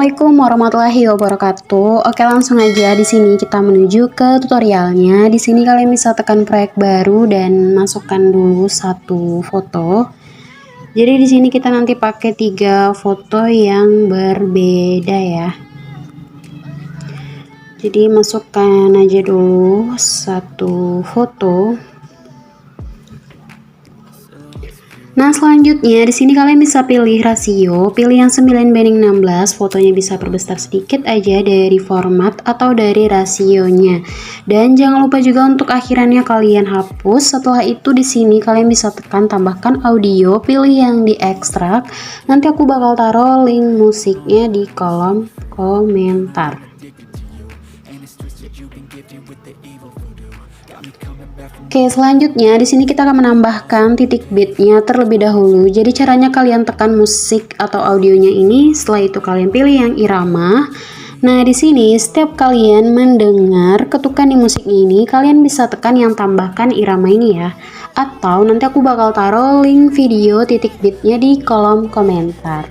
Assalamualaikum warahmatullahi wabarakatuh. Oke, langsung aja di sini kita menuju ke tutorialnya. Di sini kalian bisa tekan proyek baru dan masukkan dulu satu foto. Jadi di sini kita nanti pakai 3 foto yang berbeda ya. Jadi masukkan aja dulu satu foto. Nah, selanjutnya di sini kalian bisa pilih rasio, pilih yang 9:16, fotonya bisa perbesar sedikit aja dari format atau dari rasionya. Dan jangan lupa juga untuk akhirannya kalian hapus. Setelah itu di sini kalian bisa tekan tambahkan audio, pilih yang diekstrak. Nanti aku bakal taruh link musiknya di kolom komentar. Oke, selanjutnya di sini kita akan menambahkan titik beatnya terlebih dahulu. Jadi caranya kalian tekan musik atau audionya ini, setelah itu kalian pilih yang irama. Nah, di sini setiap kalian mendengar ketukan di musik ini, kalian bisa tekan yang tambahkan irama ini ya. Atau nanti aku bakal taruh link video titik beatnya di kolom komentar.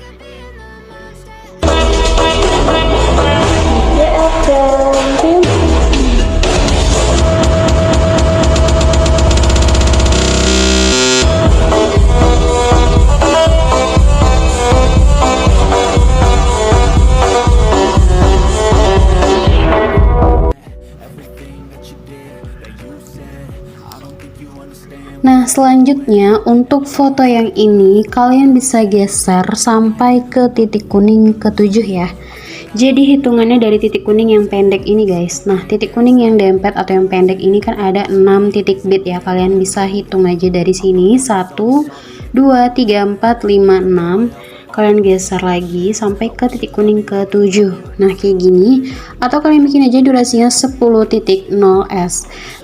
Nah, selanjutnya untuk foto yang ini kalian bisa geser sampai ke titik kuning ke-7 ya. Jadi hitungannya dari titik kuning yang pendek ini guys. Nah, titik kuning yang dempet atau yang pendek ini kan ada 6 titik beat ya. Kalian bisa hitung aja dari sini 1 2 3 4 5 6. Kalian geser lagi sampai ke titik kuning ke-7. Nah, kayak gini. Atau kalian bikin aja durasinya 10.0s.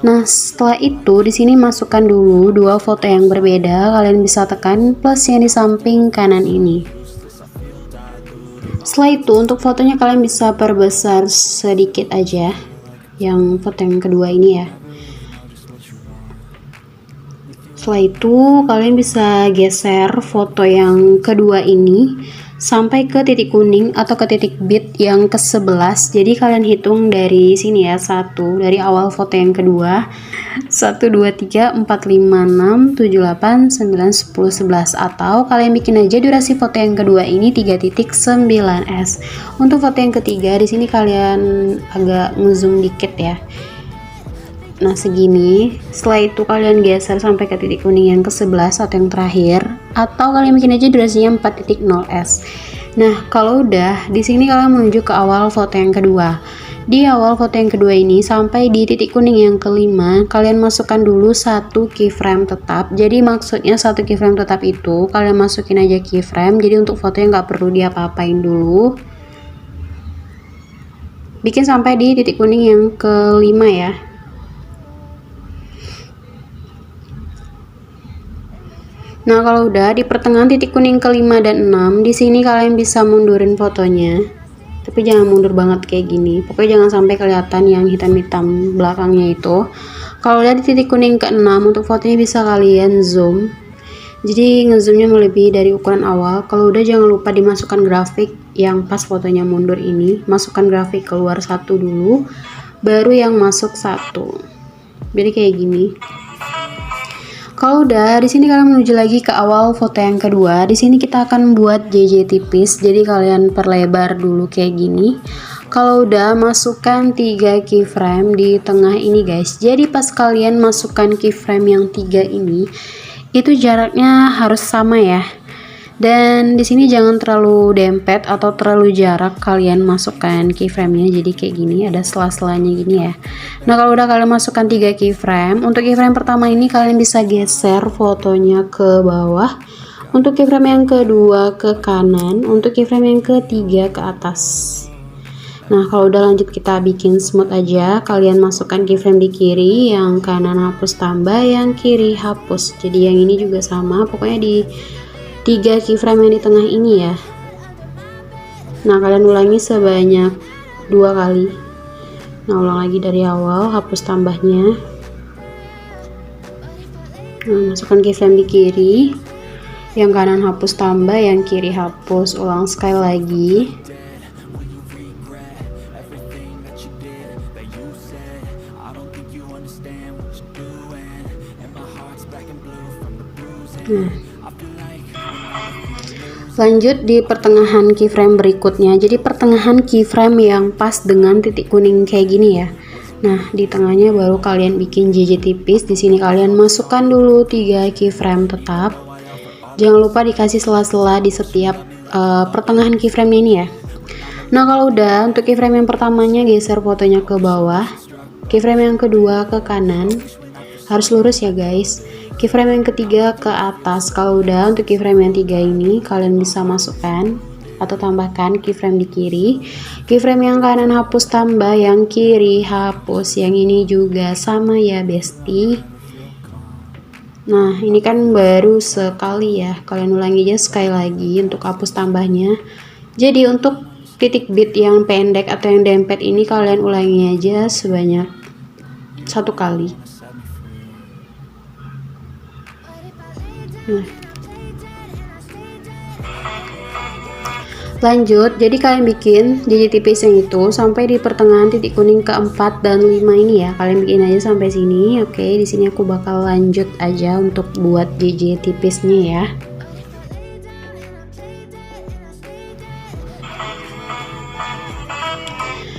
Nah, setelah itu di sini masukkan dulu 2 foto yang berbeda. Kalian bisa tekan plus yang di samping kanan ini. Setelah itu untuk fotonya kalian bisa perbesar sedikit aja. Yang foto yang kedua ini ya. Setelah itu kalian bisa geser foto yang kedua ini sampai ke titik kuning atau ke titik beat yang ke-11. Jadi kalian hitung dari sini ya, dari awal foto yang kedua 1 2 3 4 5 6 7 8 9 10 11, atau kalian bikin aja durasi foto yang kedua ini 3.9s. Untuk foto yang ketiga di sini kalian agak ngezoom dikit ya. Nah, segini. Setelah itu kalian geser sampai ke titik kuning yang ke-11 atau yang terakhir, atau kalian bikin aja durasinya 4.0s. Nah, kalau udah di sini kalian menuju ke awal foto yang kedua. Di awal foto yang kedua ini sampai di titik kuning yang ke-5, kalian masukkan dulu satu keyframe tetap. Jadi maksudnya satu keyframe tetap itu kalian masukin aja keyframe. Jadi untuk fotonya nggak perlu diapa-apain dulu. Bikin sampai di titik kuning yang ke-5 ya. Nah, kalau udah di pertengahan titik kuning ke-5 dan 6, di sini kalian bisa mundurin fotonya. Tapi jangan mundur banget kayak gini. Pokoknya jangan sampai kelihatan yang hitam-hitam belakangnya itu. Kalau udah di titik kuning ke-6, untuk fotonya bisa kalian zoom. Jadi ngezoomnya melebihi dari ukuran awal. Kalau udah jangan lupa dimasukkan grafik yang pas fotonya mundur ini. Masukkan grafik keluar 1 dulu, baru yang masuk 1. Jadi kayak gini. Kalau udah di sini kalian menuju lagi ke awal foto yang kedua. Di sini kita akan buat JJ tipis. Jadi kalian perlebar dulu kayak gini. Kalau udah masukkan 3 keyframe di tengah ini guys. Jadi pas kalian masukkan keyframe yang 3 ini, itu jaraknya harus sama ya. Dan di sini jangan terlalu dempet atau terlalu jarak kalian masukkan keyframe-nya, jadi kayak gini ada sela-selanya gini ya. Nah, kalau udah kalian masukkan 3 keyframe, untuk keyframe pertama ini kalian bisa geser fotonya ke bawah, untuk keyframe yang kedua ke kanan, untuk keyframe yang ketiga ke atas. Nah, kalau udah lanjut kita bikin smooth aja. Kalian masukkan keyframe di kiri, yang kanan hapus tambah, yang kiri hapus. Jadi yang ini juga sama, pokoknya di 3 keyframe yang di tengah ini ya. Nah, kalian ulangi sebanyak 2 kali. Nah, ulang lagi dari awal, hapus tambahnya. Nah, masukkan keyframe di kiri, yang kanan hapus tambah, yang kiri hapus. Ulang sekali lagi. Nah, lanjut di pertengahan keyframe berikutnya. Jadi pertengahan keyframe yang pas dengan titik kuning kayak gini ya. Nah, di tengahnya baru kalian bikin JJ tipis. Di sini kalian masukkan dulu 3 keyframe tetap. Jangan lupa dikasih sela-sela di setiap pertengahan keyframe ini ya. Nah, kalau udah, untuk keyframe yang pertamanya geser fotonya ke bawah. Keyframe yang kedua ke kanan. Harus lurus ya guys. Keyframe yang ketiga ke atas. Kalau udah, untuk keyframe yang 3 ini kalian bisa masukkan atau tambahkan keyframe di kiri. Keyframe yang kanan hapus, tambah yang kiri hapus. Yang ini juga sama ya besti. Nah, ini kan baru sekali ya. Kalian ulangi aja sekali lagi untuk hapus tambahnya. Jadi untuk titik bit yang pendek atau yang dempet ini kalian ulangi aja sebanyak 1 kali. Nah, lanjut, jadi kalian bikin JJ tipis yang itu sampai di pertengahan titik kuning keempat dan 5 ini ya. Kalian bikin aja sampai sini. Oke, di sini aku bakal lanjut aja untuk buat JJ tipisnya ya.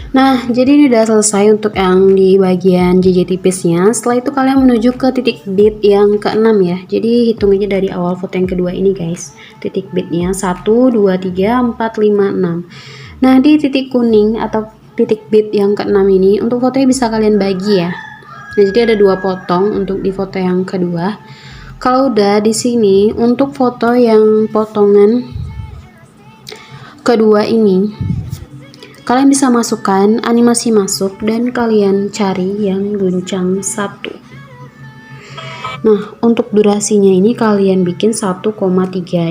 Nah, jadi ini udah selesai untuk yang di bagian JJ tipisnya. Setelah itu kalian menuju ke titik bit yang ke-6 ya. Jadi hitung aja dari awal foto yang kedua ini guys. Titik bitnya 1, 2, 3, 4, 5, 6. Nah, di titik kuning atau titik bit yang ke-6 ini untuk fotonya bisa kalian bagi ya. Nah, jadi ada 2 potong untuk di foto yang kedua. Kalau udah di sini untuk foto yang potongan kedua ini kalian bisa masukkan animasi masuk dan kalian cari yang guncang 1. Nah, untuk durasinya ini kalian bikin 1,3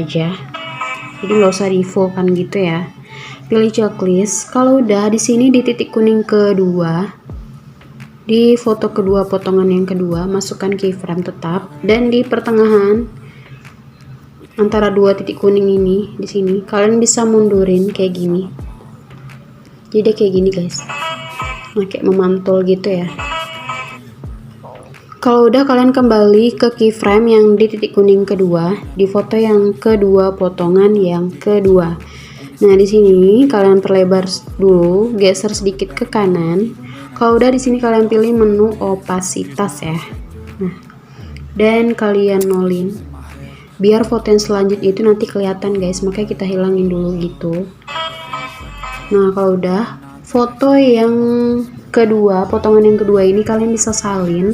aja. Jadi nggak usah di full kan gitu ya. Pilih checklist. Kalau udah di sini di titik kuning kedua, di foto kedua potongan yang kedua, masukkan keyframe tetap dan di pertengahan antara 2 titik kuning ini di sini kalian bisa mundurin kayak gini. Jadi kayak gini guys, nah, kayak memantul gitu ya. Kalau udah kalian kembali ke keyframe yang di titik kuning kedua di foto yang kedua potongan yang kedua. Nah, di sini kalian perlebar dulu, geser sedikit ke kanan. Kalau udah di sini kalian pilih menu opasitas ya. Nah, dan kalian nolin biar foto yang selanjutnya itu nanti kelihatan guys, makanya kita hilangin dulu gitu. Nah, kalau udah foto yang kedua, potongan yang kedua ini kalian bisa salin.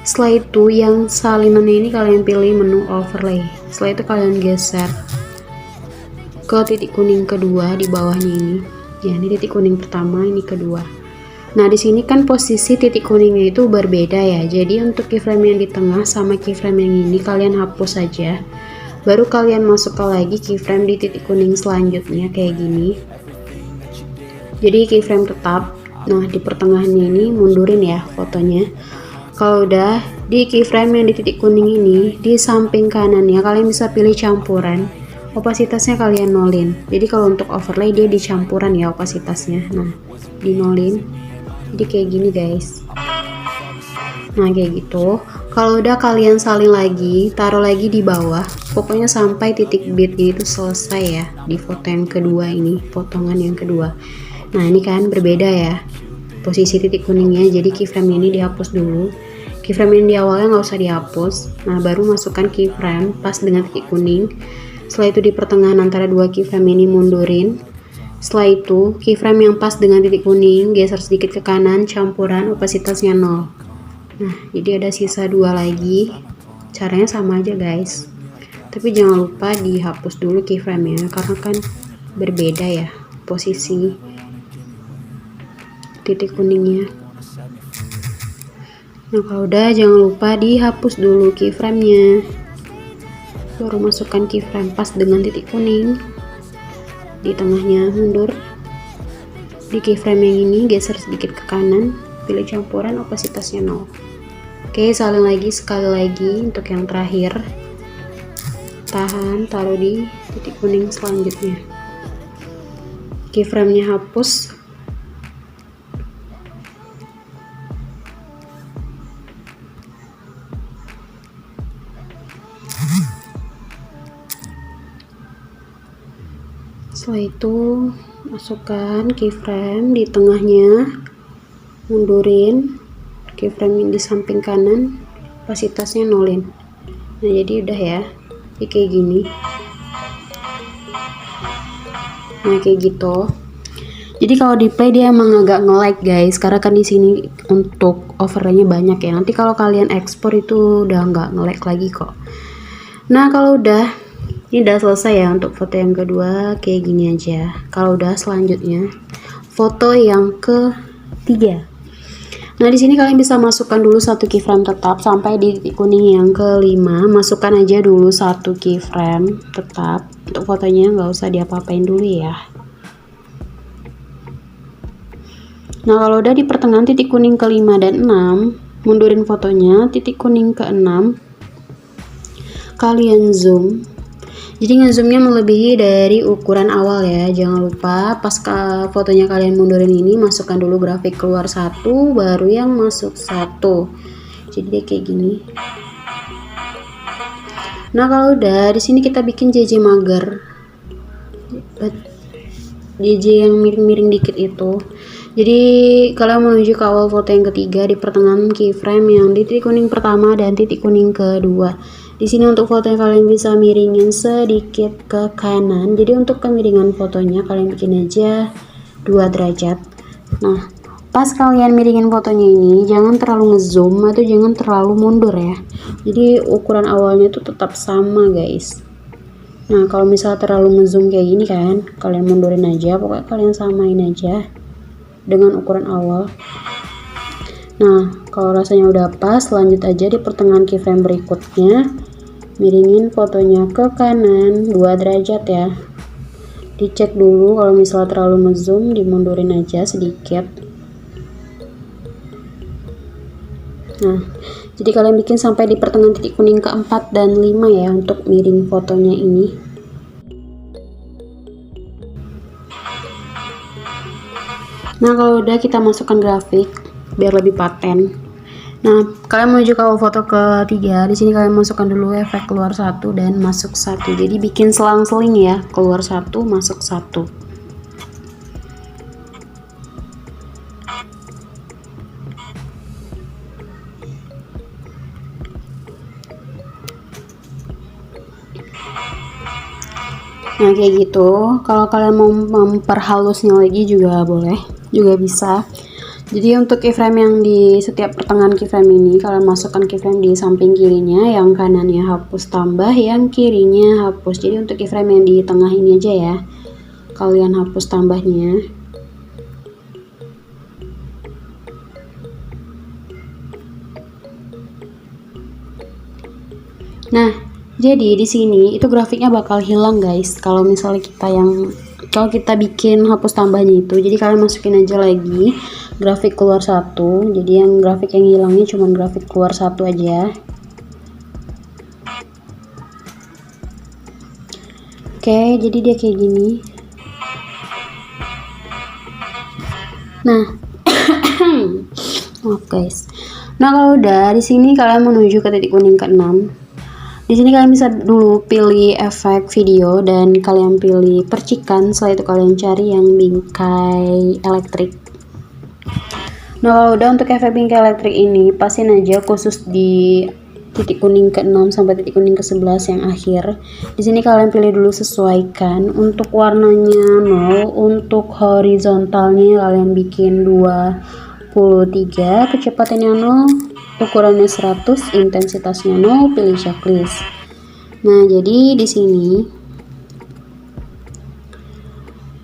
Setelah itu yang salinannya ini kalian pilih menu overlay. Setelah itu kalian geser ke titik kuning kedua di bawahnya ini. Ya, ini titik kuning pertama, ini kedua. Nah, di sini kan posisi titik kuningnya itu berbeda ya. Jadi untuk keyframe yang di tengah sama keyframe yang ini kalian hapus saja. Baru kalian masukkan lagi keyframe di titik kuning selanjutnya kayak gini. Jadi keyframe tetap. Nah, di pertengahannya ini mundurin ya fotonya. Kalau udah di keyframe yang di titik kuning ini di samping kanannya kalian bisa pilih campuran. Opasitasnya kalian nolin. Jadi kalau untuk overlay dia di campuran ya opasitasnya. Nah, di nolin. Jadi kayak gini guys. Nah, kayak gitu. Kalau udah kalian salin lagi, taruh lagi di bawah. Pokoknya sampai titik bitnya itu selesai ya di foto yang kedua ini, potongan yang kedua. Nah, ini kan berbeda ya posisi titik kuningnya, jadi keyframe ini dihapus dulu. Keyframe yang di awalnya nggak usah dihapus. Nah, baru masukkan keyframe pas dengan titik kuning. Setelah itu di pertengahan antara 2 keyframe ini mundurin. Setelah itu keyframe yang pas dengan titik kuning geser sedikit ke kanan, campuran, opasitasnya 0. Nah, jadi ada sisa 2 lagi. Caranya sama aja guys, tapi jangan lupa dihapus dulu keyframe-nya karena kan berbeda ya posisi titik kuningnya. Nah, kalau udah jangan lupa dihapus dulu keyframe-nya. Baru masukkan keyframe pas dengan titik kuning. Di tengahnya mundur. Di keyframe yang ini geser sedikit ke kanan, pilih campuran, opasitasnya 0. Oke, salin lagi sekali lagi untuk yang terakhir. Tahan, taruh di titik kuning selanjutnya. Keyframe-nya hapus. Setelah itu masukkan keyframe di tengahnya, mundurin keyframe di samping kanan, opasitasnya nolin. Nah jadi udah ya, jadi kayak gini. Nah kayak gitu. Jadi kalau di play dia emang agak nge-lag guys, karena kan di sini untuk overlaynya banyak ya. Nanti kalau kalian ekspor itu udah nggak nge-lag lagi kok. Nah kalau udah, ini udah selesai ya untuk foto yang kedua, kayak gini aja. Kalau udah, selanjutnya foto yang ketiga. Nah di sini kalian bisa masukkan dulu satu keyframe tetap sampai di titik kuning yang kelima. Masukkan aja dulu satu keyframe tetap. Untuk fotonya nggak usah diapa-apain dulu ya. Nah kalau udah di pertengahan titik kuning ke-5 dan 6, mundurin fotonya, titik kuning ke-6, kalian zoom. Jadi ngezoomnya melebihi dari ukuran awal ya. Jangan lupa pas fotonya kalian mundurin ini, masukkan dulu grafik keluar 1, baru yang masuk 1. Jadi dia kayak gini. Nah kalau udah, di sini kita bikin JJ mager. JJ yang miring-miring dikit itu. Jadi kalian menuju ke awal foto yang ketiga di pertengahan keyframe yang di titik kuning pertama dan titik kuning kedua. Di sini untuk fotonya kalian bisa miringin sedikit ke kanan. Jadi untuk kemiringan fotonya kalian bikin aja 2 derajat. Nah, pas kalian miringin fotonya ini jangan terlalu ngezoom atau jangan terlalu mundur ya. Jadi ukuran awalnya tuh tetap sama guys. Nah, kalau misalnya terlalu ngezoom kayak gini kan, kalian mundurin aja, pokoknya kalian samain aja dengan ukuran awal. Nah kalau rasanya udah pas, lanjut aja di pertengahan keyframe berikutnya, miringin fotonya ke kanan 2 derajat ya. Dicek dulu kalau misalnya terlalu ngezoom, dimundurin aja sedikit. Nah jadi kalian bikin sampai di pertengahan titik kuning ke-4 dan 5 ya untuk miring fotonya ini. Nah kalau udah, kita masukkan grafik biar lebih paten. Nah kalian menuju ke foto ketiga. Di sini kalian masukkan dulu efek keluar 1 dan masuk 1. Jadi bikin selang-seling ya, keluar 1 masuk 1. Nah kayak gitu. Kalau kalian mau memperhalusnya lagi juga boleh, juga bisa. Jadi untuk keyframe yang di setiap pertengahan keyframe ini kalian masukkan keyframe di samping kirinya, yang kanannya hapus tambah, yang kirinya hapus. Jadi untuk keyframe yang di tengah ini aja ya, kalian hapus tambahnya. Nah jadi di sini itu grafiknya bakal hilang guys kalau misalnya kita bikin hapus tambahnya itu. Jadi kalian masukin aja lagi grafik keluar 1. Jadi yang grafik yang hilangnya cuma grafik keluar 1 aja. Oke, jadi dia kayak gini. Nah maaf guys. Nah kalau udah, di sini kalian menuju ke titik kuning ke-6. Di sini kalian bisa dulu pilih efek video dan kalian pilih percikan. Setelah itu kalian cari yang bingkai elektrik. Nah kalau udah, untuk efek bingkai elektrik ini pasin aja khusus di titik kuning ke-6 sampai titik kuning ke-11 yang akhir. Di sini kalian pilih dulu sesuaikan. Untuk warnanya 0, untuk horizontalnya kalian bikin 23, kecepatannya 0, ukurannya 100, intensitasnya 0, pilih checklist. Nah jadi di sini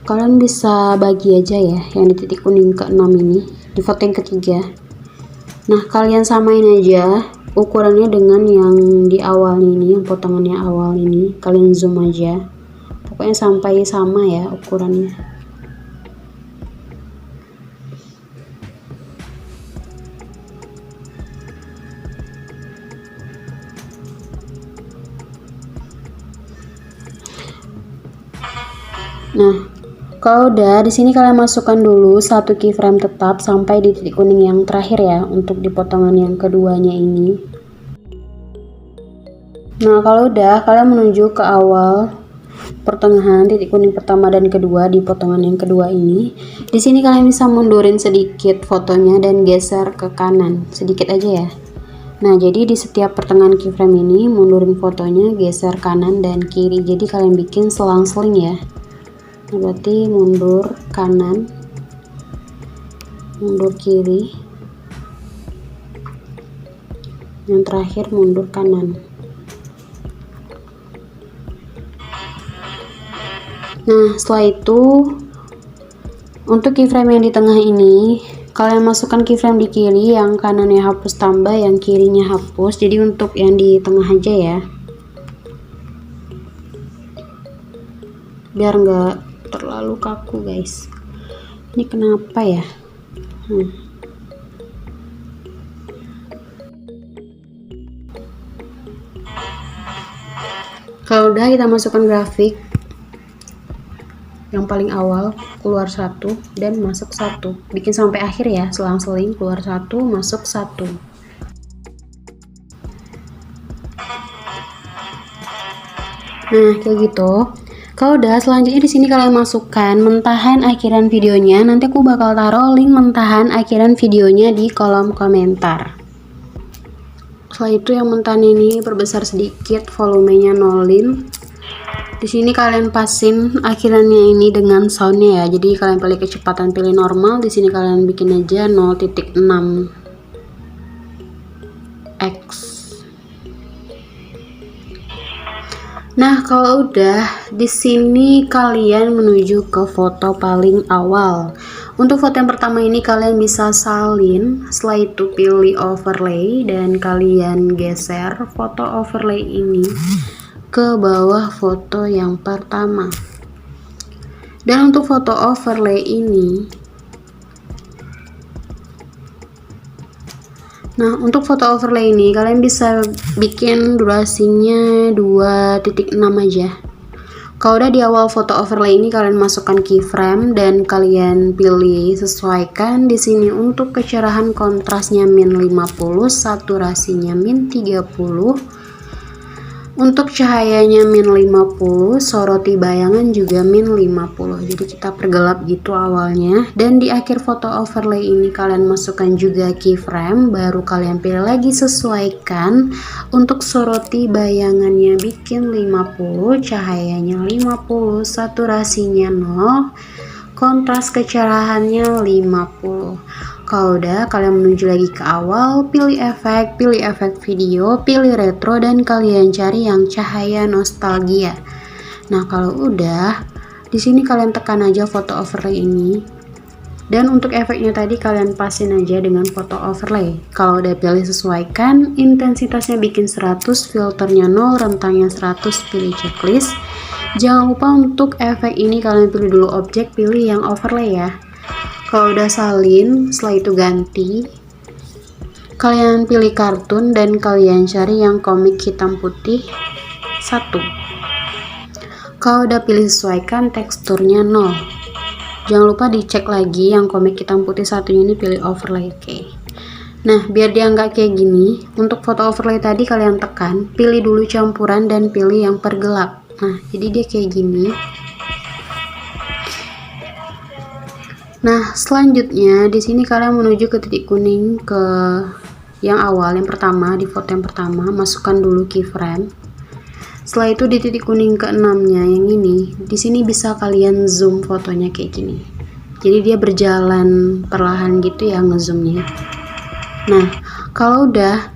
kalian bisa bagi aja ya yang di titik kuning ke-6 ini di foto yang ketiga. Nah kalian samain aja ukurannya dengan yang di awal ini, yang potongannya awal ini. Kalian zoom aja, pokoknya sampai sama ya ukurannya. Nah kalau udah, di sini kalian masukkan dulu satu keyframe tetap sampai di titik kuning yang terakhir ya untuk di potongan yang keduanya ini. Nah kalau udah, kalian menuju ke awal pertengahan titik kuning pertama dan kedua di potongan yang kedua ini. Di sini kalian bisa mundurin sedikit fotonya dan geser ke kanan sedikit aja ya. Nah, jadi di setiap pertengahan keyframe ini mundurin fotonya, geser kanan dan kiri. Jadi kalian bikin selang-seling ya. Nah, berarti mundur kanan, mundur kiri, yang terakhir mundur kanan. Nah, setelah itu untuk keyframe yang di tengah ini kalian masukkan keyframe di kiri, yang kanannya hapus tambah, yang kirinya hapus. Jadi untuk yang di tengah aja ya, biar nggak terlalu kaku guys. Ini kenapa ya? Kalau udah, kita masukkan grafik yang paling awal, keluar satu dan masuk satu, bikin sampai akhir ya, selang-seling, keluar satu masuk satu. Nah, kayak gitu. Kalau udah, selanjutnya di sini kalian masukkan mentahan akhiran videonya. Nanti aku bakal taruh link mentahan akhiran videonya di kolom komentar. Setelah itu yang mentahan ini perbesar sedikit, volumenya nolin. Di sini kalian pasin akhirannya ini dengan soundnya ya. Jadi kalian pilih kecepatan, pilih normal. Di sini kalian bikin aja 0.6 X. Nah, kalau udah, di sini kalian menuju ke foto paling awal. Untuk foto yang pertama ini kalian bisa salin, setelah itu pilih overlay dan kalian geser foto overlay ini ke bawah foto yang pertama. Dan untuk foto overlay ini, nah untuk foto overlay ini kalian bisa bikin durasinya 2.6 aja. Kalau udah, di awal foto overlay ini kalian masukkan keyframe dan kalian pilih sesuaikan. Di sini untuk kecerahan kontrasnya min 50, saturasinya min 30. Untuk cahayanya min 50, soroti bayangan juga min 50. Jadi kita pergelap gitu awalnya. Dan di akhir foto overlay ini kalian masukkan juga keyframe, baru kalian pilih lagi sesuaikan. Untuk soroti bayangannya bikin 50, cahayanya 50, saturasinya 0, kontras kecerahannya 50. Kalau udah, kalian menuju lagi ke awal, pilih efek video, pilih retro, dan kalian cari yang cahaya nostalgia. Nah, kalau udah, di sini kalian tekan aja foto overlay ini. Dan untuk efeknya tadi kalian pasin aja dengan foto overlay. Kalau udah, pilih sesuaikan, intensitasnya bikin 100, filternya 0, rentangnya 100, pilih checklist. Jangan lupa untuk efek ini kalian pilih dulu objek, pilih yang overlay ya. Kalau udah salin, setelah itu ganti, kalian pilih kartun dan kalian cari yang komik hitam putih 1. Kalau udah, pilih sesuaikan, teksturnya 0. Jangan lupa dicek lagi yang komik hitam putih 1 ini, pilih overlay. Oke. Nah, biar dia nggak kayak gini, untuk foto overlay tadi kalian tekan, pilih dulu campuran dan pilih yang pergelap. Nah, jadi dia kayak gini. Nah, selanjutnya di sini kalian menuju ke titik kuning ke yang awal, yang pertama, di foto yang pertama, masukkan dulu keyframe. Setelah itu di titik kuning ke-6-nya yang ini, di sini bisa kalian zoom fotonya kayak gini. Jadi dia berjalan perlahan gitu ya ngezoomnya. Nah, kalau udah,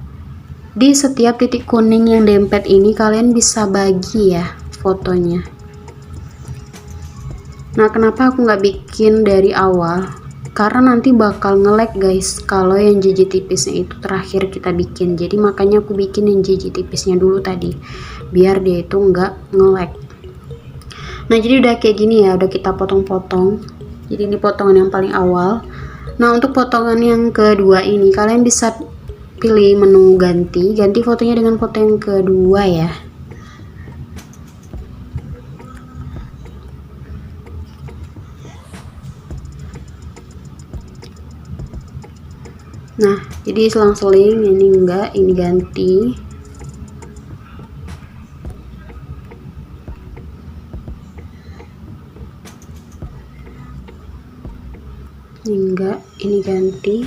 di setiap titik kuning yang dempet ini kalian bisa bagi ya fotonya. Nah, kenapa aku nggak bikin dari awal? Karena nanti bakal nge-lag guys kalau yang JJ tipisnya itu terakhir kita bikin. Jadi makanya aku bikin yang JJ tipisnya dulu tadi, biar dia itu nggak nge-lag. Nah, jadi udah kayak gini ya, udah kita potong-potong. Jadi ini potongan yang paling awal. Nah, untuk potongan yang kedua ini kalian bisa pilih menu ganti fotonya dengan foto yang kedua ya. Nah, jadi selang-seling, ini enggak, ini ganti. Enggak, ini ganti.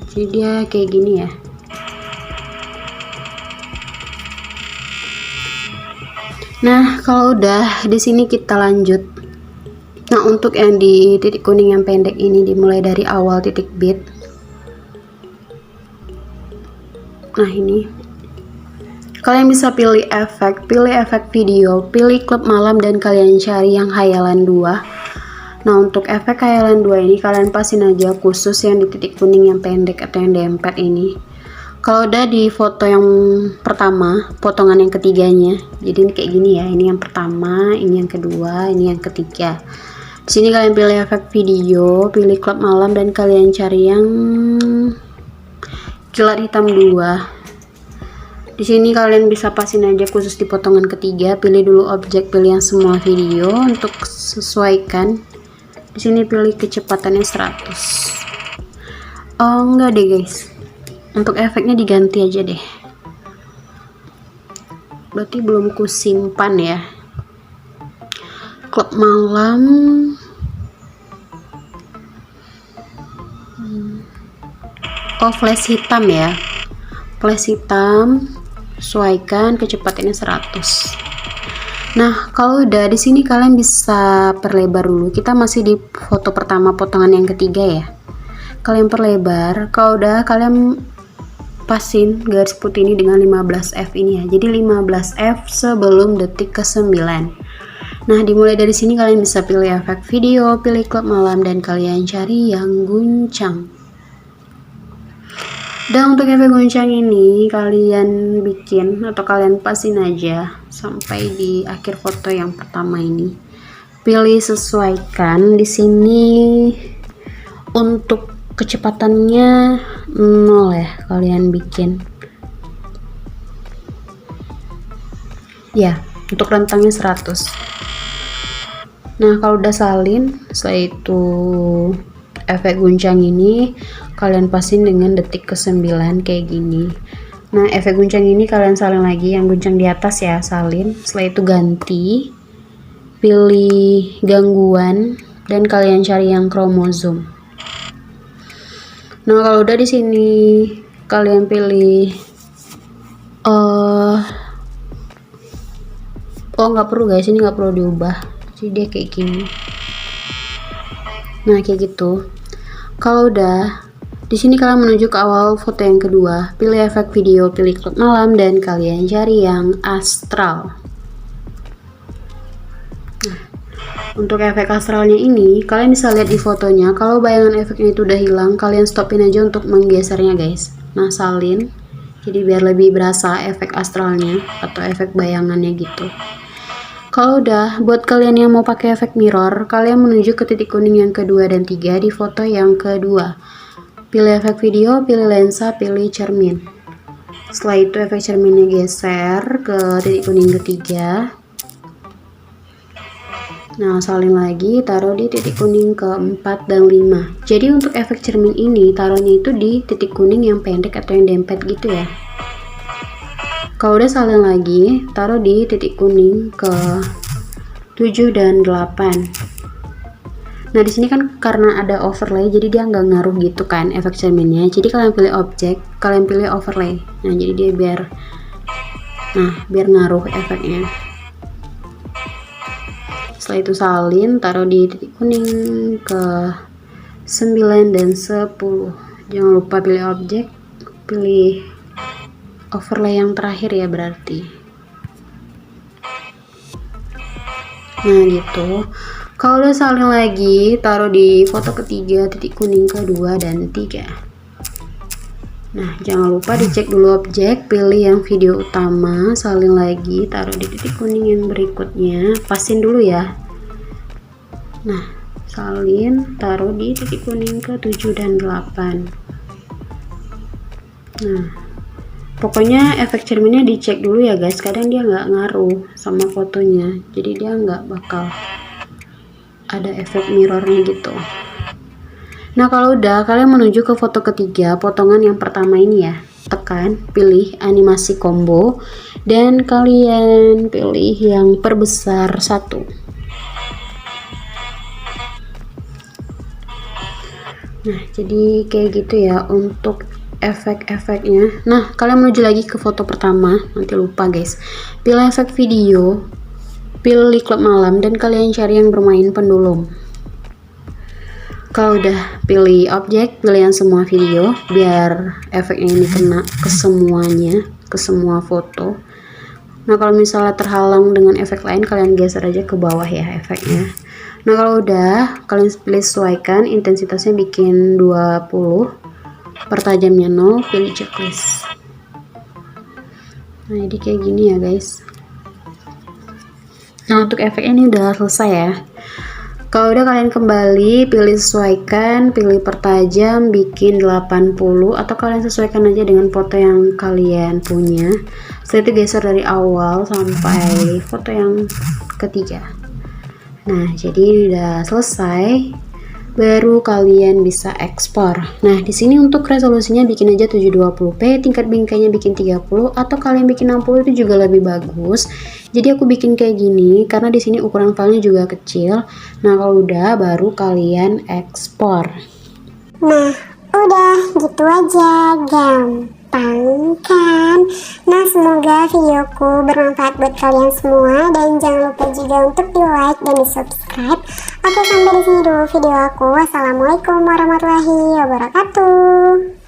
Jadi dia kayak gini ya. Nah, kalau udah di sini kita lanjut. Nah, untuk yang di titik kuning yang pendek ini dimulai dari awal titik bit. Nah, ini kalian bisa pilih efek video, pilih klub malam, dan kalian cari yang hayalan 2. Nah, untuk efek hayalan 2 ini kalian pasin aja khusus yang di titik kuning yang pendek atau yang dempet ini. Kalau udah di foto yang pertama, potongan yang ketiganya, jadi ini kayak gini ya. Ini yang pertama, ini yang kedua, ini yang ketiga. Di sini kalian pilih efek video, pilih klub malam, dan kalian cari yang kilat hitam 2. Di sini kalian bisa pasin aja khusus di potongan ketiga, pilih dulu objek, pilih yang semua video untuk sesuaikan. Di sini pilih kecepatannya 100. Oh, enggak deh guys. Untuk efeknya diganti aja deh. Berarti belum kusimpan ya. Klub malam. Oh, flash hitam ya. Flash hitam. Sesuaikan kecepatannya 100. Nah, kalau udah di sini kalian bisa perlebar dulu. Kita masih di foto pertama potongan yang ketiga ya. Kalian perlebar. Kalau udah kalian pasin garis putih ini dengan 15F ini ya. Jadi 15F sebelum detik ke-9. Nah, dimulai dari sini kalian bisa pilih efek video, pilih klub malam, dan kalian cari yang guncang. Dan untuk efek goncang ini kalian bikin atau kalian pasin aja sampai di akhir foto yang pertama ini. Pilih sesuaikan. Di sini untuk kecepatannya 0 ya, kalian bikin. Ya, untuk rentangnya 100. Nah, kalau udah salin, setelah itu efek guncang ini kalian pasin dengan detik ke-9 kayak gini. Nah, efek guncang ini kalian salin lagi, yang guncang di atas ya, salin. Setelah itu ganti, pilih gangguan, dan kalian cari yang chromosome. Nah, kalau udah di sini kalian pilih oh, nggak perlu guys, ini nggak perlu diubah. Jadi dia kayak gini. Nah, kayak gitu. Kalau udah di sini kalian menuju ke awal foto yang kedua, pilih efek video, pilih klub malam, dan kalian cari yang astral. Nah, untuk efek astralnya ini kalian bisa lihat di fotonya. Kalau bayangan efeknya itu udah hilang, kalian stopin aja untuk menggesernya guys. Nah, salin, jadi biar lebih berasa efek astralnya atau efek bayangannya gitu. Kalau udah, buat kalian yang mau pakai efek mirror, kalian menuju ke titik kuning yang kedua dan 3 di foto yang kedua. Pilih efek video, pilih lensa, pilih cermin. Setelah itu efek cerminnya geser ke titik kuning ketiga. Nah, salin lagi, taruh di titik kuning keempat dan 5. Jadi untuk efek cermin ini taruhnya itu di titik kuning yang pendek atau yang dempet gitu ya. Kalau udah salin lagi, taruh di titik kuning ke 7 dan 8. Nah, di sini kan karena ada overlay, jadi dia nggak ngaruh gitu kan efek cerminnya. Jadi kalian pilih objek, kalian pilih overlay. Nah, jadi dia biar ngaruh efeknya. Setelah itu salin, taruh di titik kuning ke 9 dan 10. Jangan lupa pilih objek, pilih overlay yang terakhir ya berarti. Nah, gitu. Kalau udah salin lagi, taruh di foto ketiga, titik kuning kedua dan 3. Nah, jangan lupa dicek dulu objek, pilih yang video utama, salin lagi, taruh di titik kuning yang berikutnya, pasin dulu ya. Nah, salin, taruh di titik kuning ke 7 dan 8. Nah, pokoknya efek cerminnya dicek dulu ya guys, kadang dia nggak ngaruh sama fotonya, jadi dia nggak bakal ada efek mirrornya gitu. Nah, kalau udah, kalian menuju ke foto ketiga, potongan yang pertama ini ya. Tekan, pilih animasi combo, dan kalian pilih yang perbesar 1. Nah, jadi kayak gitu ya untuk efek-efeknya. Nah, kalian menuju lagi ke foto pertama, nanti lupa guys. Pilih efek video, pilih klub malam, dan kalian cari yang bermain pendulum. Kalau udah pilih objek, pilih yang semua video, biar efeknya ini kena ke semuanya, ke semua foto. Nah, kalau misalnya terhalang dengan efek lain, kalian geser aja ke bawah ya efeknya. Nah, kalau udah, kalian pilih sesuaikan, intensitasnya bikin 20, pertajamnya 0, pilih checklist. Nah, jadi kayak gini ya guys. Nah, untuk efeknya ini udah selesai ya. Kalau udah, kalian kembali, pilih sesuaikan, pilih pertajam, bikin 80, atau kalian sesuaikan aja dengan foto yang kalian punya. Setelah itu geser dari awal sampai foto yang ketiga. Nah, jadi udah selesai, baru kalian bisa ekspor. Nah, di sini untuk resolusinya bikin aja 720p, tingkat bingkainya bikin 30, atau kalian bikin 60 itu juga lebih bagus. Jadi aku bikin kayak gini karena di sini ukuran filenya juga kecil. Nah, kalau udah baru kalian ekspor. Nah, udah gitu aja, gampang kan? Nah, semoga videoku bermanfaat buat kalian semua, dan jangan lupa juga untuk di like dan di subscribe. Oke, sampai di sini dulu video aku. Wassalamualaikum warahmatullahi wabarakatuh.